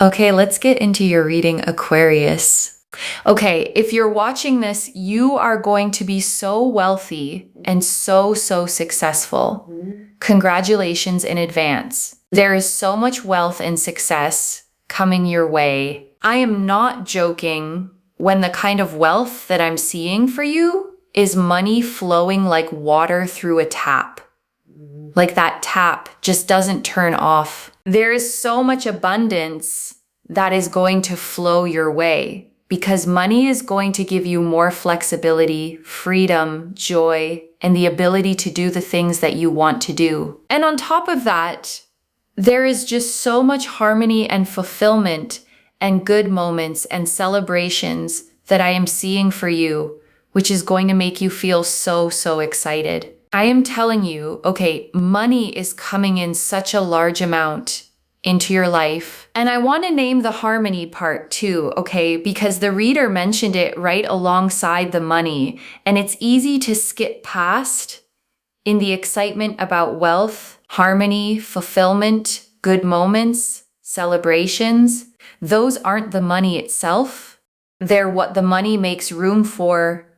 Okay, let's get into your reading, Aquarius. Okay, if you're watching this, you are going to be so wealthy and so successful. Congratulations in advance. There is so much wealth and success coming your way. I am not joking when the kind of wealth that I'm seeing for you is money flowing like water through a tap. Like that tap just doesn't turn off. There is so much abundance that is going to flow your way because money is going to give you more flexibility, freedom, joy, and the ability to do the things that you want to do. And on top of that, there is just so much harmony and fulfillment and good moments and celebrations that I am seeing for you, which is going to make you feel so excited. I am telling you, okay, money is coming in such a large amount into your life. And I want to name the harmony part too, okay? Because the reader mentioned it right alongside the money, and it's easy to skip past in the excitement about wealth, harmony, fulfillment, good moments, celebrations. Those aren't the money itself. They're what the money makes room for.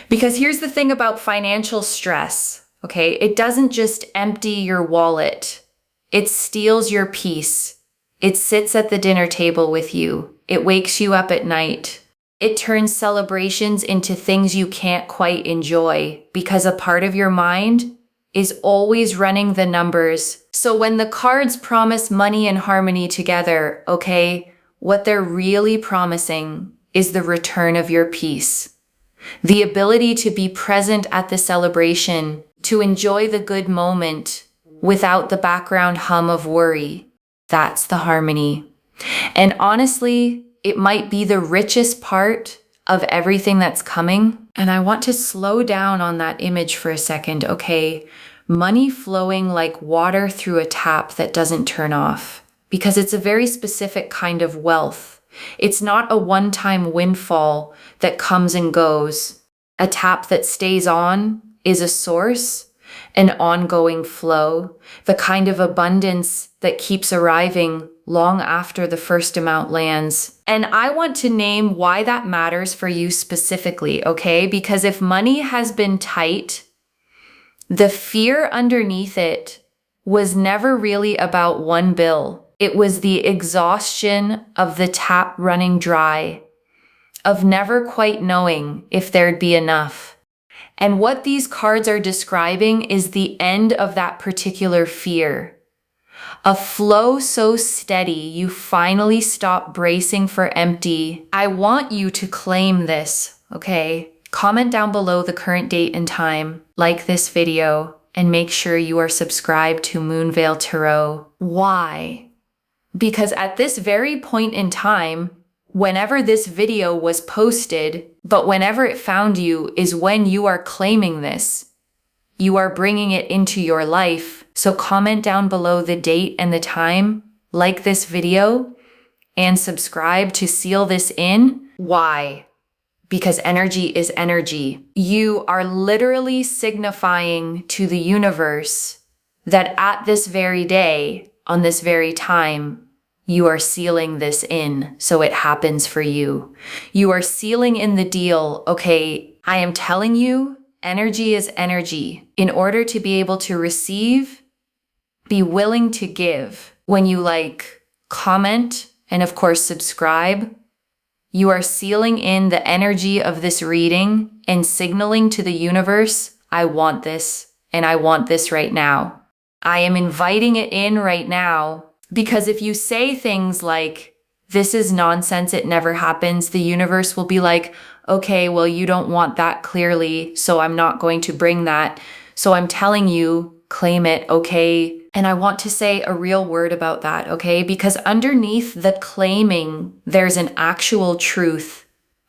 Because here's the thing about financial stress, okay? It doesn't just empty your wallet. It steals your peace. It sits at the dinner table with you. It wakes you up at night. It turns celebrations into things you can't quite enjoy because a part of your mind is always running the numbers. So when the cards promise money and harmony together, okay, what they're really promising is the return of your peace. The ability to be present at the celebration, to enjoy the good moment without the background hum of worry. That's the harmony. And honestly, it might be the richest part of everything that's coming. And I want to slow down on that image for a second, okay? Money flowing like water through a tap that doesn't turn off, because it's a very specific kind of wealth. It's not a one-time windfall that comes and goes. A tap that stays on is a source, an ongoing flow, the kind of abundance that keeps arriving long after the first amount lands. And I want to name why that matters for you specifically, okay? Because if money has been tight, the fear underneath it was never really about one bill. It was the exhaustion of the tap running dry, of never quite knowing if there'd be enough. And what these cards are describing is the end of that particular fear. A flow so steady, you finally stop bracing for empty. I want you to claim this, okay? Comment down below the current date and time, like this video, and make sure you are subscribed to Moonveil Tarot. Why? Because at this very point in time, whenever this video was posted, but whenever it found you is when you are claiming this. You are bringing it into your life. So comment down below the date and the time, like this video, and subscribe to seal this in. Why? Because energy is energy. You are literally signifying to the universe that at this very day, on this very time, you are sealing this in so it happens for you. You are sealing in the deal, okay, I am telling you, energy is energy. In order to be able to receive, be willing to give. When you comment, and of course subscribe, you are sealing in the energy of this reading and signaling to the universe, I want this, and I want this right now. I am inviting it in right now. Because if you say things like, this is nonsense, it never happens, the universe will be like, okay, well, you don't want that clearly, so I'm not going to bring that. So I'm telling you, claim it, okay? And I want to say a real word about that, okay? Because underneath the claiming, there's an actual truth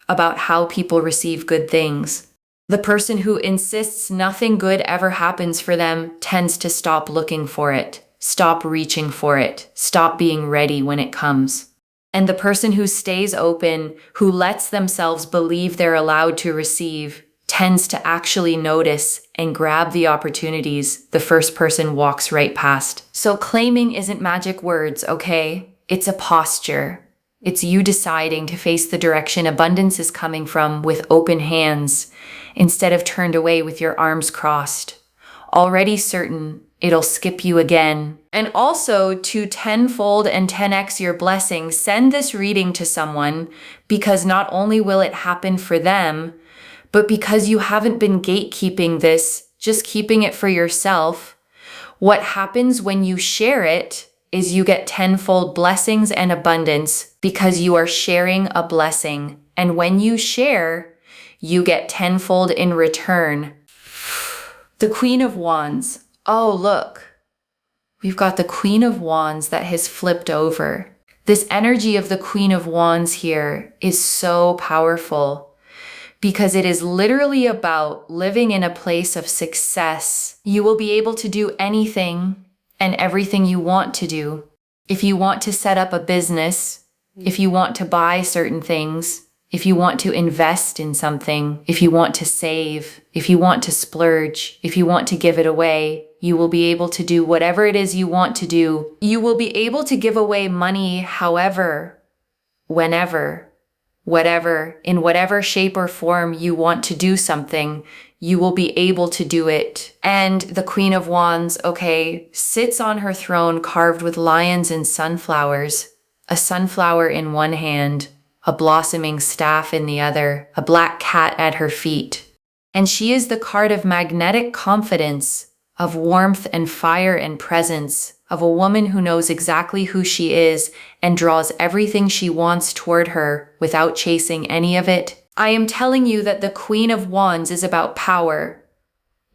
about how people receive good things. The person who insists nothing good ever happens for them tends to stop looking for it. Stop reaching for it. Stop being ready when it comes. And the person who stays open, who lets themselves believe they're allowed to receive, tends to actually notice and grab the opportunities the first person walks right past. So claiming isn't magic words, okay? It's a posture. It's you deciding to face the direction abundance is coming from with open hands instead of turned away with your arms crossed, already certain it'll skip you again. And also to tenfold and 10x your blessings, send this reading to someone because not only will it happen for them, but because you haven't been gatekeeping this, just keeping it for yourself. What happens when you share it is you get tenfold blessings and abundance because you are sharing a blessing. And when you share, you get tenfold in return. The Queen of Wands. Oh, look. We've got the Queen of Wands that has flipped over. This energy of the Queen of Wands here is so powerful because it is literally about living in a place of success. You will be able to do anything and everything you want to do. If you want to set up a business, if you want to buy certain things, if you want to invest in something, if you want to save, if you want to splurge, if you want to give it away, you will be able to do whatever it is you want to do. You will be able to give away money however, whenever, whatever, in whatever shape or form you want to do something, you will be able to do it. And the Queen of Wands, okay, sits on her throne carved with lions and sunflowers, a sunflower in one hand, a blossoming staff in the other, a black cat at her feet. And she is the card of magnetic confidence, of warmth and fire and presence, of a woman who knows exactly who she is and draws everything she wants toward her without chasing any of it. I am telling you that the Queen of Wands is about power.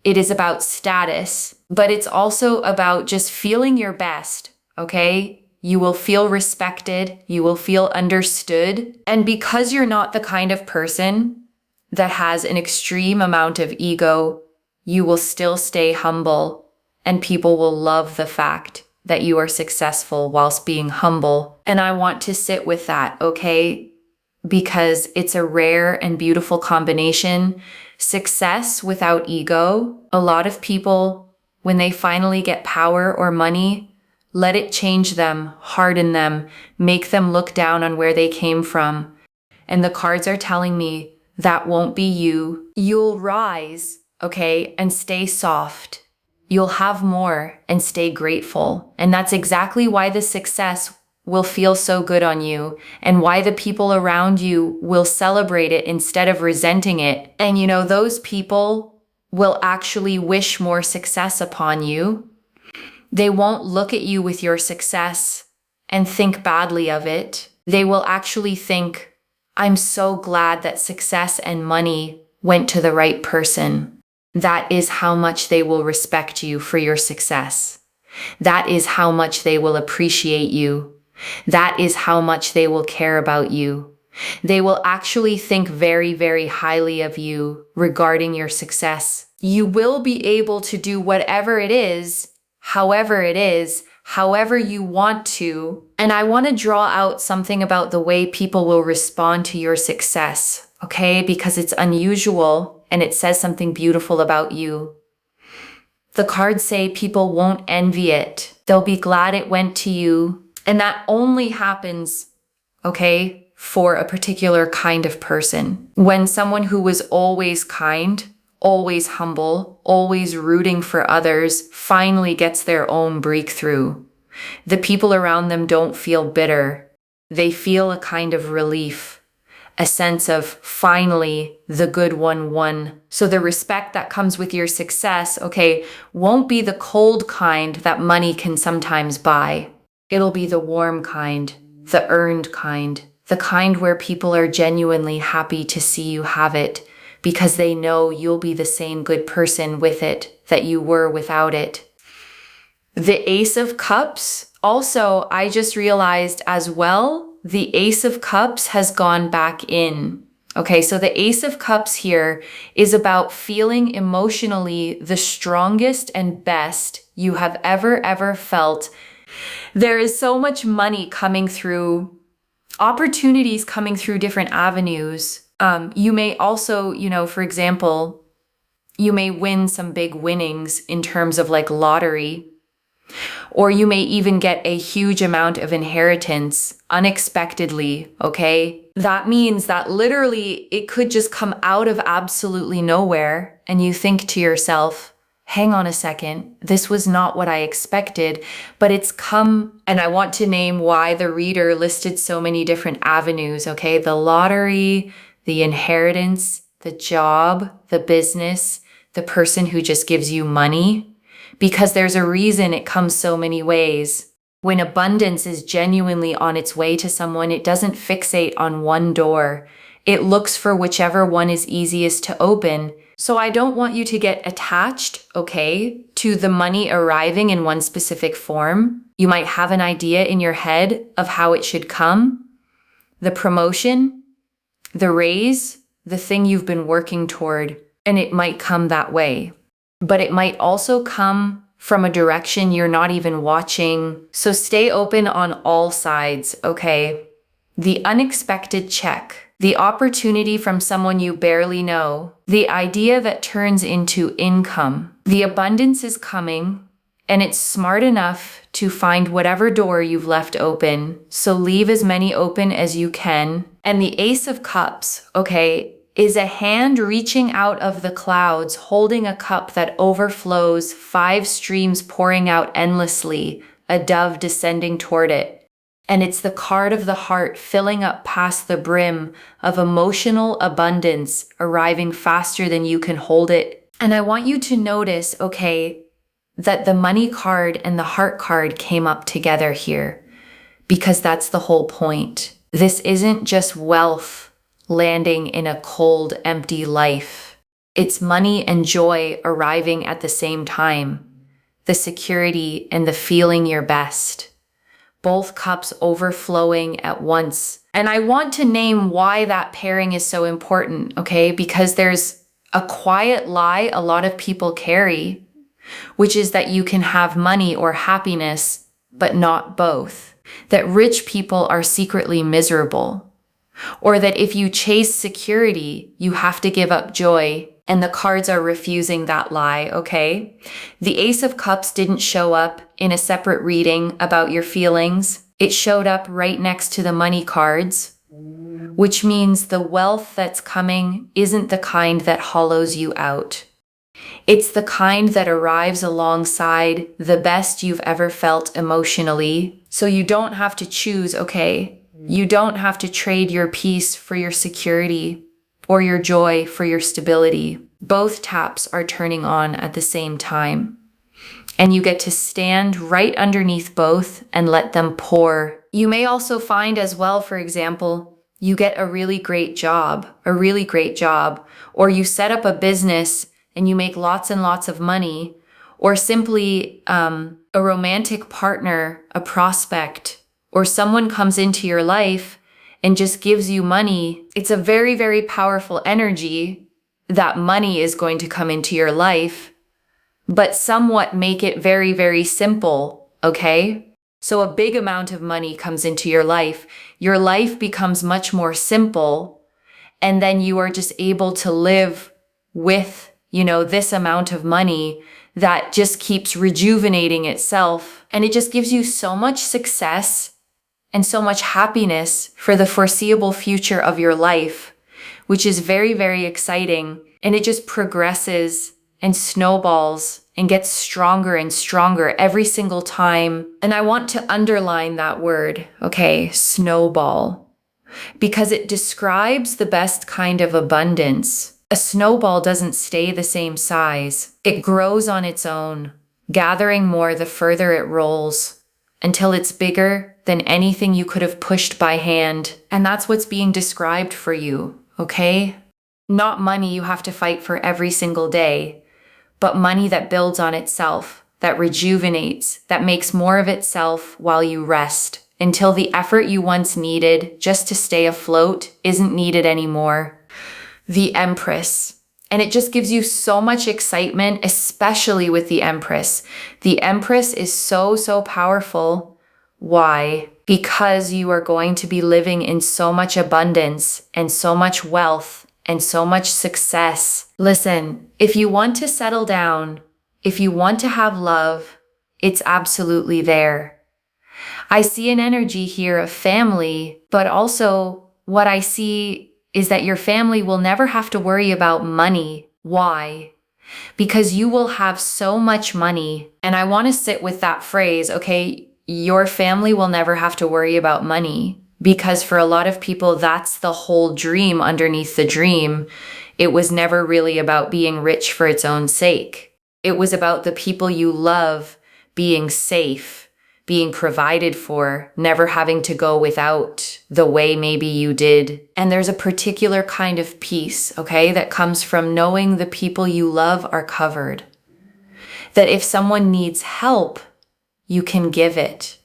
It is about status, but it's also about just feeling your best, okay? You will feel respected. You will feel understood. And because you're not the kind of person that has an extreme amount of ego, you will still stay humble, and people will love the fact that you are successful whilst being humble. And I want to sit with that, okay? Because it's a rare and beautiful combination. Success without ego. A lot of people, when they finally get power or money, let it change them, harden them, make them look down on where they came from. And the cards are telling me that won't be you. You'll rise, okay, and stay soft. You'll have more and stay grateful. And that's exactly why the success will feel so good on you and why the people around you will celebrate it instead of resenting it. And you know, those people will actually wish more success upon you. They won't look at you with your success and think badly of it. They will actually think, I'm so glad that success and money went to the right person. That is how much they will respect you for your success. That is how much they will appreciate you. That is how much they will care about you. They will actually think very, very highly of you regarding your success. You will be able to do whatever it is, however you want to. And I want to draw out something about the way people will respond to your success, okay? Because it's unusual and it says something beautiful about you. The cards say people won't envy it. They'll be glad it went to you. And that only happens, okay, for a particular kind of person. When someone who was always kind, always humble, always rooting for others, finally gets their own breakthrough. The people around them don't feel bitter. They feel a kind of relief, a sense of finally the good one won. So the respect that comes with your success, okay, won't be the cold kind that money can sometimes buy. It'll be the warm kind, the earned kind, the kind where people are genuinely happy to see you have it because they know you'll be the same good person with it that you were without it. The Ace of Cups, also, I just realized as well, the Ace of Cups has gone back in. Okay, so the Ace of Cups here is about feeling emotionally the strongest and best you have ever felt. There is so much money coming through, opportunities coming through different avenues. You may also, for example, you may win some big winnings in terms of like lottery. Or you may even get a huge amount of inheritance unexpectedly, okay? That means that literally it could just come out of absolutely nowhere, and you think to yourself, hang on a second, this was not what I expected, but it's come. And I want to name why the reader listed so many different avenues, okay? The lottery, the inheritance, the job, the business, the person who just gives you money. Because there's a reason it comes so many ways. When abundance is genuinely on its way to someone, it doesn't fixate on one door. It looks for whichever one is easiest to open. So I don't want you to get attached, okay, to the money arriving in one specific form. You might have an idea in your head of how it should come. The promotion, the raise, the thing you've been working toward, and it might come that way. But it might also come from a direction you're not even watching. So stay open on all sides, okay? The unexpected check, the opportunity from someone you barely know, the idea that turns into income. The abundance is coming, and it's smart enough to find whatever door you've left open. So leave as many open as you can. And the Ace of Cups, okay, is a hand reaching out of the clouds, holding a cup that overflows, 5 streams pouring out endlessly, a dove descending toward it. And it's the card of the heart filling up past the brim of emotional abundance, arriving faster than you can hold it. And I want you to notice, okay, that the money card and the heart card came up together here, because that's the whole point. This isn't just wealth landing in a cold, empty life. It's money and joy arriving at the same time. The security and the feeling your best. Both cups overflowing at once. And I want to name why that pairing is so important, okay? Because there's a quiet lie a lot of people carry, which is that you can have money or happiness, but not both. That rich people are secretly miserable. Or that if you chase security, you have to give up joy, and the cards are refusing that lie, okay? The Ace of Cups didn't show up in a separate reading about your feelings. It showed up right next to the money cards, which means the wealth that's coming isn't the kind that hollows you out. It's the kind that arrives alongside the best you've ever felt emotionally. So you don't have to choose, okay? You don't have to trade your peace for your security or your joy for your stability. Both taps are turning on at the same time. And you get to stand right underneath both and let them pour. You may also find as well, for example, you get a really great job, or you set up a business and you make lots and lots of money, or simply a romantic partner, a prospect, or someone comes into your life and just gives you money. It's a very, very powerful energy that money is going to come into your life, but somewhat make it very, very simple, okay? So a big amount of money comes into your life becomes much more simple, and then you are just able to live with, this amount of money that just keeps rejuvenating itself. And it just gives you so much success and so much happiness for the foreseeable future of your life, which is very, very exciting. And it just progresses and snowballs and gets stronger and stronger every single time. And I want to underline that word, okay, snowball, because it describes the best kind of abundance. A snowball doesn't stay the same size. It grows on its own, gathering more the further it rolls, until it's bigger than anything you could have pushed by hand. And that's what's being described for you, okay? Not money you have to fight for every single day, but money that builds on itself, that rejuvenates, that makes more of itself while you rest, until the effort you once needed just to stay afloat isn't needed anymore. The Empress. And it just gives you so much excitement, especially with the Empress. The Empress is so, so powerful. Why? Because you are going to be living in so much abundance and so much wealth and so much success. Listen, if you want to settle down, if you want to have love, It's absolutely there. I see an energy here of family, but also what I see is that your family will never have to worry about money. Why? Because you will have so much money. And I want to sit with that phrase, okay? Your family will never have to worry about money. Because for a lot of people, that's the whole dream underneath the dream. It was never really about being rich for its own sake. It was about the people you love being safe, being provided for, never having to go without the way maybe you did. And there's a particular kind of peace, okay, that comes from knowing the people you love are covered. That if someone needs help, you can give it.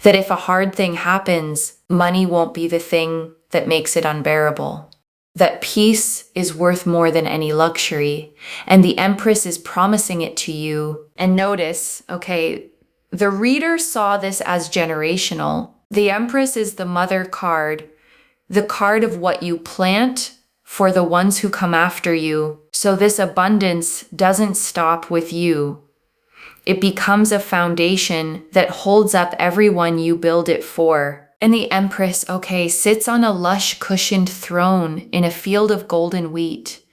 That if a hard thing happens, money won't be the thing that makes it unbearable. That peace is worth more than any luxury, and the Empress is promising it to you. And notice, okay, the reader saw this as generational. The Empress is the mother card, the card of what you plant for the ones who come after you. So this abundance doesn't stop with you. It becomes a foundation that holds up everyone you build it for. And the Empress, okay, sits on a lush cushioned throne in a field of golden wheat,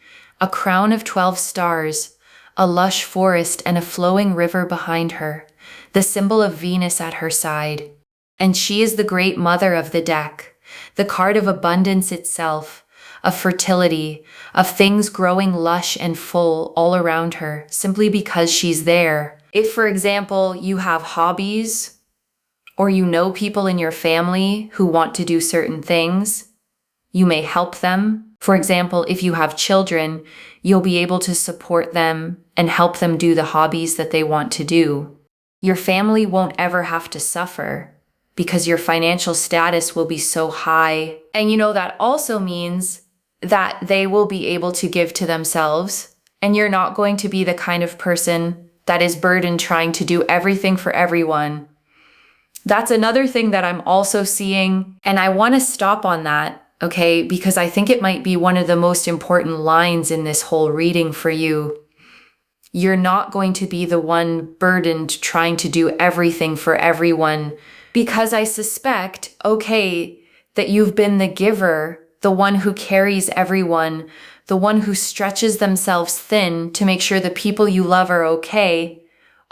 a crown of 12 stars, a lush forest, and a flowing river behind her, the symbol of Venus at her side. And she is the great mother of the deck, the card of abundance itself, of fertility, of things growing lush and full all around her, simply because she's there. If, for example, you have hobbies, or you know people in your family who want to do certain things, you may help them. For example, if you have children, you'll be able to support them and help them do the hobbies that they want to do. Your family won't ever have to suffer because your financial status will be so high. And that also means that they will be able to give to themselves, and you're not going to be the kind of person that is burdened trying to do everything for everyone. That's another thing that I'm also seeing, and I want to stop on that, okay, because I think it might be one of the most important lines in this whole reading for you. You're not going to be the one burdened trying to do everything for everyone, because I suspect, okay, that you've been the giver, the one who carries everyone, the one who stretches themselves thin to make sure the people you love are okay,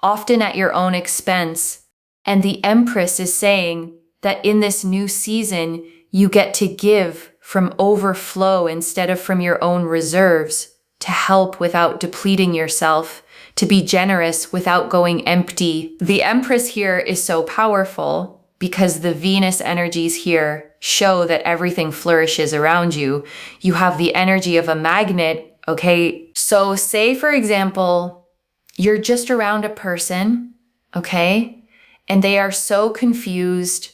often at your own expense. And the Empress is saying that in this new season, you get to give from overflow instead of from your own reserves, to help without depleting yourself, to be generous without going empty. The Empress here is so powerful because the Venus energies here show that everything flourishes around you. You have the energy of a magnet, okay? So say, for example, you're just around a person, okay? And they are so confused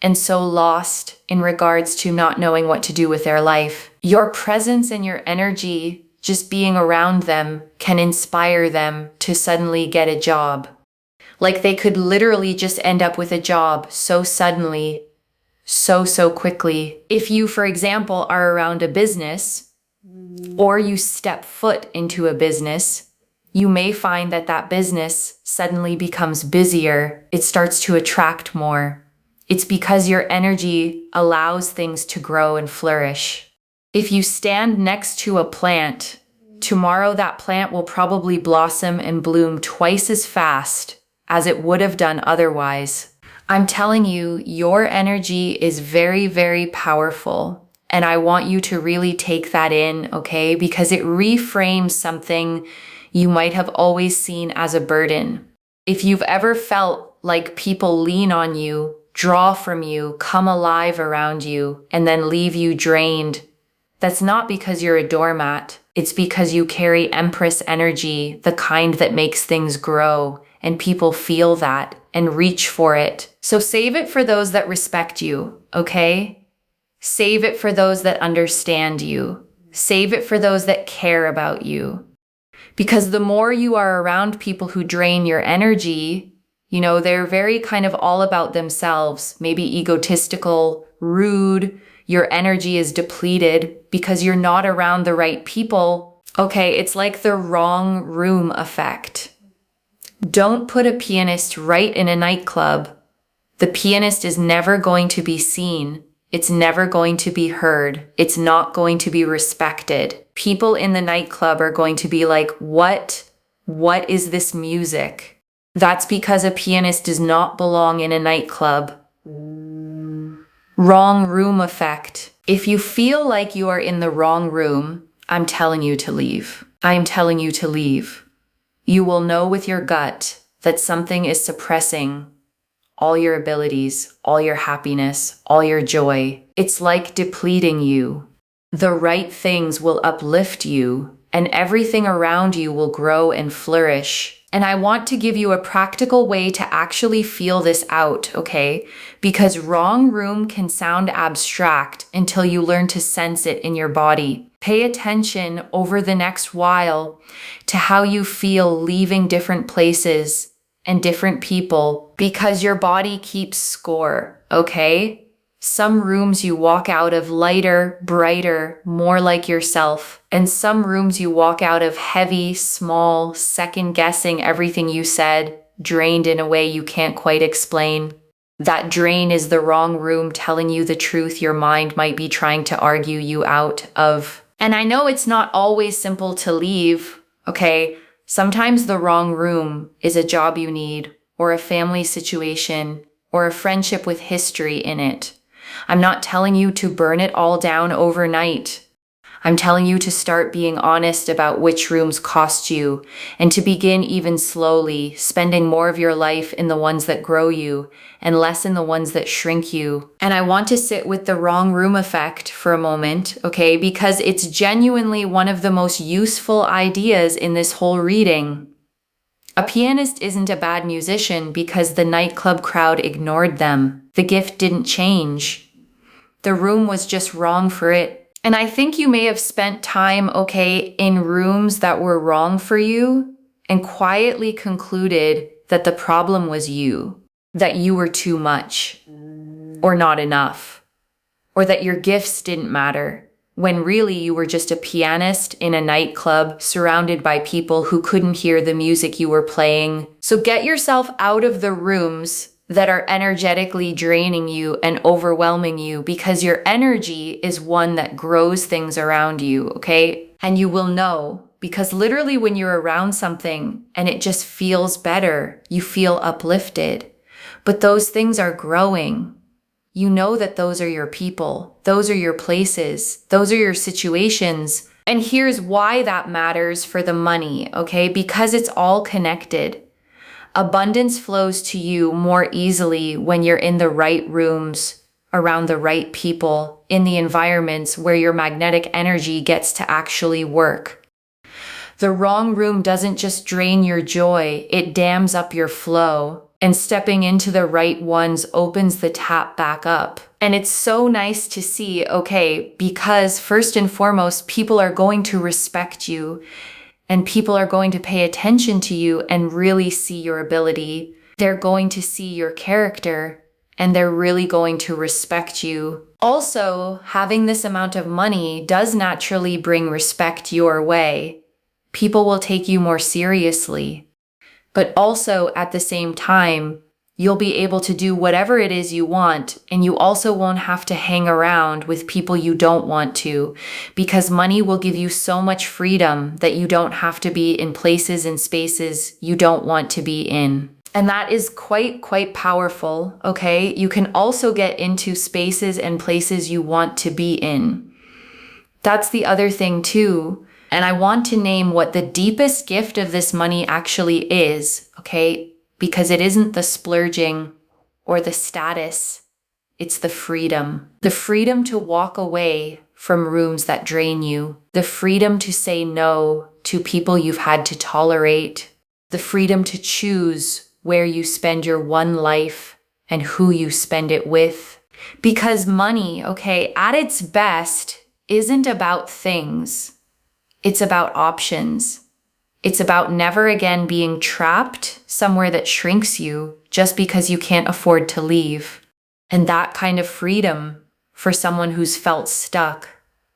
and so lost in regards to not knowing what to do with their life. Your presence and your energy, just being around them, can inspire them to suddenly get a job. Like they could literally just end up with a job so suddenly, so quickly. If you, for example, are around a business, or you step foot into a business, you may find that that business suddenly becomes busier. It starts to attract more. It's because your energy allows things to grow and flourish. If you stand next to a plant, tomorrow that plant will probably blossom and bloom twice as fast as it would have done otherwise. I'm telling you, your energy is very, very powerful. And I want you to really take that in, okay? Because it reframes something you might have always seen as a burden. If you've ever felt like people lean on you, draw from you, come alive around you, and then leave you drained, that's not because you're a doormat. It's because you carry Empress energy, the kind that makes things grow, and people feel that and reach for it. So save it for those that respect you, okay? Save it for those that understand you. Save it for those that care about you. Because the more you are around people who drain your energy, they're very kind of all about themselves, maybe egotistical, rude. Your energy is depleted because you're not around the right people. Okay, it's like the wrong room effect. Don't put a pianist right in a nightclub. The pianist is never going to be seen. It's never going to be heard. It's not going to be respected. People in the nightclub are going to be like, what? What is this music? That's because a pianist does not belong in a nightclub. Wrong room effect. If you feel like you are in the wrong room, I'm telling you to leave. I'm telling you to leave. You will know with your gut that something is suppressing all your abilities, all your happiness, all your joy. It's like depleting you. The right things will uplift you, and everything around you will grow and flourish. And I want to give you a practical way to actually feel this out, okay? Because wrong room can sound abstract until you learn to sense it in your body. Pay attention over the next while to how you feel leaving different places and different people, because your body keeps score, okay? Some rooms you walk out of lighter, brighter, more like yourself. And some rooms you walk out of heavy, small, second-guessing everything you said, drained in a way you can't quite explain. That drain is the wrong room telling you the truth your mind might be trying to argue you out of. And I know it's not always simple to leave, okay? Sometimes the wrong room is a job you need, or a family situation, or a friendship with history in it. I'm not telling you to burn it all down overnight. I'm telling you to start being honest about which rooms cost you, and to begin even slowly, spending more of your life in the ones that grow you, and less in the ones that shrink you. And I want to sit with the wrong room effect for a moment, okay? Because it's genuinely one of the most useful ideas in this whole reading. A pianist isn't a bad musician because the nightclub crowd ignored them. The gift didn't change. The room was just wrong for it. And I think you may have spent time, okay, in rooms that were wrong for you and quietly concluded that the problem was you, that you were too much or not enough, or that your gifts didn't matter, when really you were just a pianist in a nightclub surrounded by people who couldn't hear the music you were playing. So get yourself out of the rooms that are energetically draining you and overwhelming you, because your energy is one that grows things around you, okay? And you will know, because literally when you're around something and it just feels better, you feel uplifted. But those things are growing. You know that those are your people, those are your places, those are your situations. And here's why that matters for the money, okay? Because it's all connected. Abundance flows to you more easily when you're in the right rooms, around the right people, in the environments where your magnetic energy gets to actually work. The wrong room doesn't just drain your joy, it dams up your flow. And stepping into the right ones opens the tap back up. And it's so nice to see, okay, because first and foremost, people are going to respect you. And people are going to pay attention to you and really see your ability. They're going to see your character, and they're really going to respect you. Also, having this amount of money does naturally bring respect your way. People will take you more seriously. But also, at the same time, you'll be able to do whatever it is you want, and you also won't have to hang around with people you don't want to, because money will give you so much freedom that you don't have to be in places and spaces you don't want to be in. And that is quite powerful, okay? You can also get into spaces and places you want to be in. That's the other thing too. And I want to name what the deepest gift of this money actually is, okay? Because it isn't the splurging or the status, it's the freedom. The freedom to walk away from rooms that drain you. The freedom to say no to people you've had to tolerate. The freedom to choose where you spend your one life and who you spend it with. Because money, okay, at its best, isn't about things. It's about options. It's about never again being trapped somewhere that shrinks you just because you can't afford to leave. And that kind of freedom for someone who's felt stuck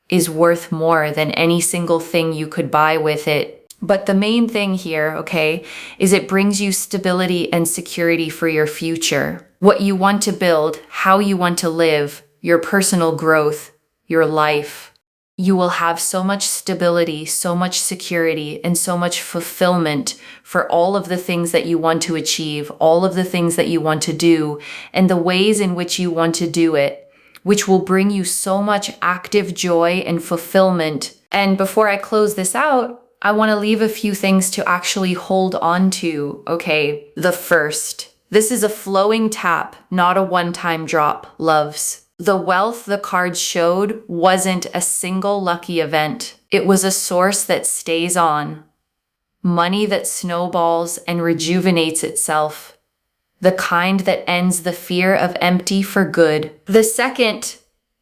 is worth more than any single thing you could buy with it. But the main thing here, okay, is it brings you stability and security for your future. What you want to build, how you want to live, your personal growth, your life. You will have so much stability, so much security, and so much fulfillment for all of the things that you want to achieve, all of the things that you want to do, and the ways in which you want to do it, which will bring you so much active joy and fulfillment. And before I close this out, I want to leave a few things to actually hold on to. Okay, the first. This is a flowing tap, not a one-time drop, loves. The wealth the cards showed wasn't a single lucky event. It was a source that stays on. Money that snowballs and rejuvenates itself. The kind that ends the fear of empty for good. The second,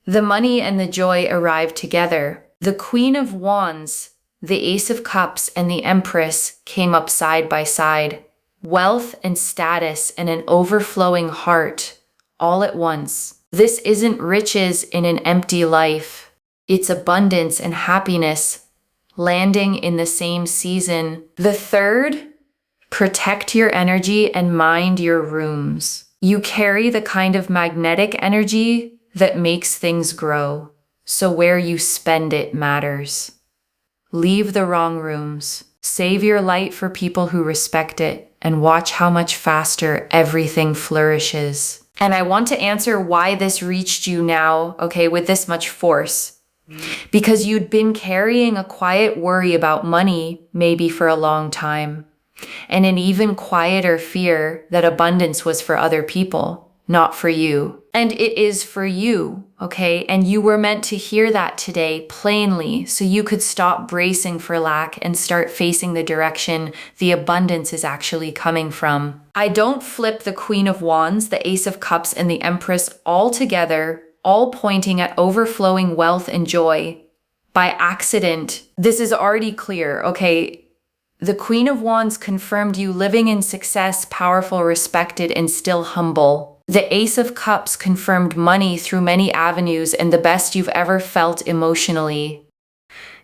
the money and the joy arrive together. The Queen of Wands, the Ace of Cups, and the Empress came up side by side. Wealth and status and an overflowing heart, all at once. This isn't riches in an empty life. It's abundance and happiness, landing in the same season. The third, protect your energy and mind your rooms. You carry the kind of magnetic energy that makes things grow. So where you spend it matters. Leave the wrong rooms. Save your light for people who respect it, and watch how much faster everything flourishes. And I want to answer why this reached you now, okay, with this much force. Because you'd been carrying a quiet worry about money maybe for a long time, and an even quieter fear that abundance was for other people, not for you. And it is for you, okay? And you were meant to hear that today plainly so you could stop bracing for lack and start facing the direction the abundance is actually coming from. I don't flip the Queen of Wands, the Ace of Cups, and the Empress all together, all pointing at overflowing wealth and joy by accident. This is already clear, okay? The Queen of Wands confirmed you living in success, powerful, respected, and still humble. The Ace of Cups confirmed money through many avenues and the best you've ever felt emotionally.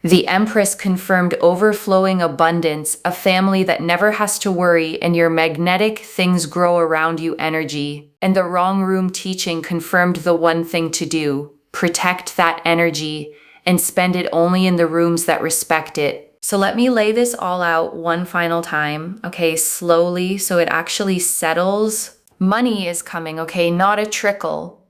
The Empress confirmed overflowing abundance, a family that never has to worry, and your magnetic things grow around you energy. And the wrong room teaching confirmed the one thing to do: protect that energy and spend it only in the rooms that respect it. So let me lay this all out one final time, okay, slowly, so it actually settles. Money is coming, okay? Not a trickle,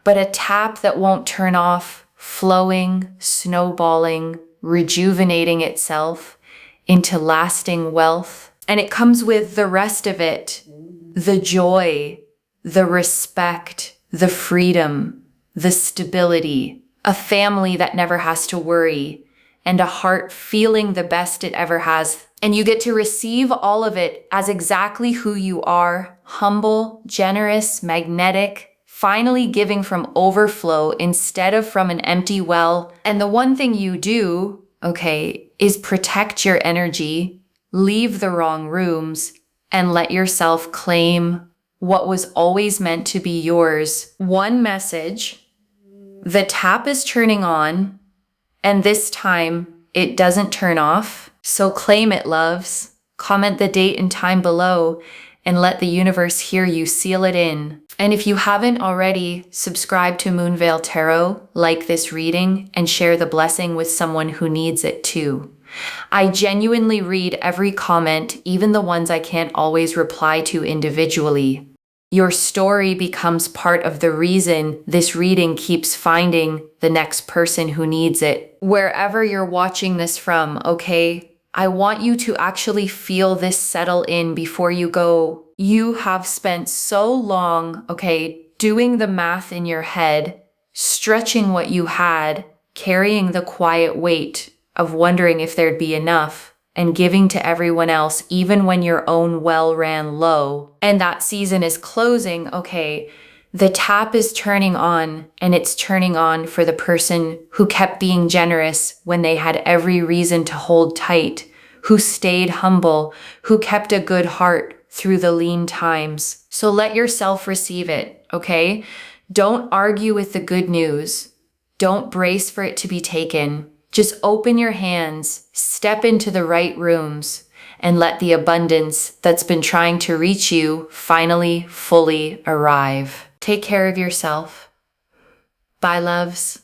but a tap that won't turn off, flowing, snowballing, rejuvenating itself into lasting wealth. And it comes with the rest of it, the joy, the respect, the freedom, the stability, a family that never has to worry, and a heart feeling the best it ever has. And you get to receive all of it as exactly who you are: humble, generous, magnetic, finally giving from overflow instead of from an empty well. And the one thing you do, okay, is protect your energy, leave the wrong rooms, and let yourself claim what was always meant to be yours. One message: the tap is turning on, and this time it doesn't turn off. So claim it, loves. Comment the date and time below and let the universe hear you seal it in. And if you haven't already, subscribe to Moonveil Tarot, like this reading, and share the blessing with someone who needs it too. I genuinely read every comment, even the ones I can't always reply to individually. Your story becomes part of the reason this reading keeps finding the next person who needs it. Wherever you're watching this from, okay? I want you to actually feel this settle in before you go. You have spent so long, okay, doing the math in your head, stretching what you had, carrying the quiet weight of wondering if there'd be enough, and giving to everyone else even when your own well ran low. And that season is closing, okay? The tap is turning on, and it's turning on for the person who kept being generous when they had every reason to hold tight, who stayed humble, who kept a good heart through the lean times. So let yourself receive it, okay? Don't argue with the good news. Don't brace for it to be taken. Just open your hands, step into the right rooms, and let the abundance that's been trying to reach you finally fully arrive. Take care of yourself. Bye, loves.